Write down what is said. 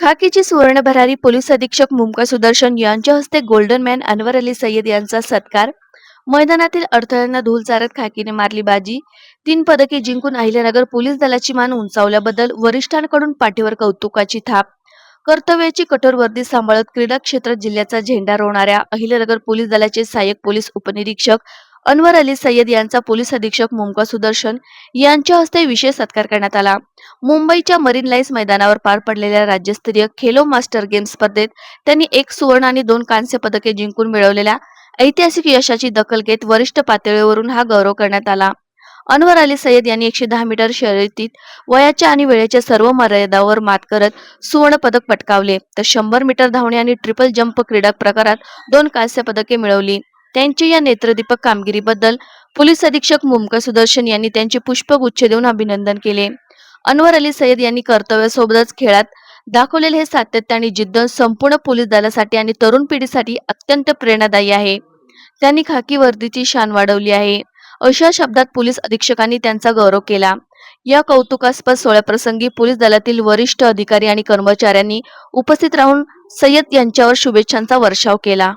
खाकीची सुवर्ण भरारी पोलीस अधीक्षक मुमका सुदर्शन यांच्या हस्ते गोल्डन मॅन अनवर अली सय्यद यांचा सत्कार. मैदानातील अडथळ्यांना धूल चारत खाकीने मारली बाजी. 3 पदके जिंकून अहिल्यानगर पोलीस दलाची मान उंचावल्याबद्दल वरिष्ठांकडून पाठीवर कौतुकाची थाप. कर्तव्याची कठोर वर्दी सांभाळत क्रीडा क्षेत्रात जिल्ह्याचा झेंडा रोवणाऱ्या अहिल्यानगर पोलीस दलाचे सहाय्यक पोलीस उपनिरीक्षक अनवर अली सय्यद यांचा पोलीस अधीक्षक मुमका सुदर्शन यांच्या हस्ते विशेष सत्कार करण्यात आला. मुंबईच्या मरीन लाईन्स मैदानावर पार पडलेल्या राज्यस्तरीय खेलो मास्टर गेम्स स्पर्धेत त्यांनी 1 सुवर्ण आणि 2 कांस्य पदके जिंकून मिळवलेल्या ऐतिहासिक यशाची दखल घेत वरिष्ठ पातळीवरून हा गौरव करण्यात आला. अनवर अली सय्यद यांनी 110 मीटर शर्यतीत वयाच्या आणि वेळेच्या सर्व मर्यादांवर मात करत सुवर्ण पदक पटकावले, तर 100 मीटर धावणे आणि ट्रिपल जंप क्रीडा प्रकारात 2 कांस्य पदके मिळवली. त्यांच्या या नेत्रदीपक कामगिरीबद्दल पोलीस अधीक्षक मुमका सुदर्शन यांनी त्यांचे पुष्पगुच्छ देऊन अभिनंदन केले. अनवर अली सय्यद यांनी कर्तव्यासोबतच खेळात दाखवलेले हे सातत्य आणि जिद्द संपूर्ण पोलीस दलासाठी आणि तरुण पिढीसाठी अत्यंत प्रेरणादायी आहे. त्यांनी खाकी वर्दीची शान वाढवली आहे, अशा शब्दात पोलीस अधीक्षकांनी त्यांचा गौरव केला. या कौतुकास्पद सोहळ्याप्रसंगी पोलीस दलातील वरिष्ठ अधिकारी आणि कर्मचाऱ्यांनी उपस्थित राहून सय्यद यांच्यावर शुभेच्छांचा वर्षाव केला.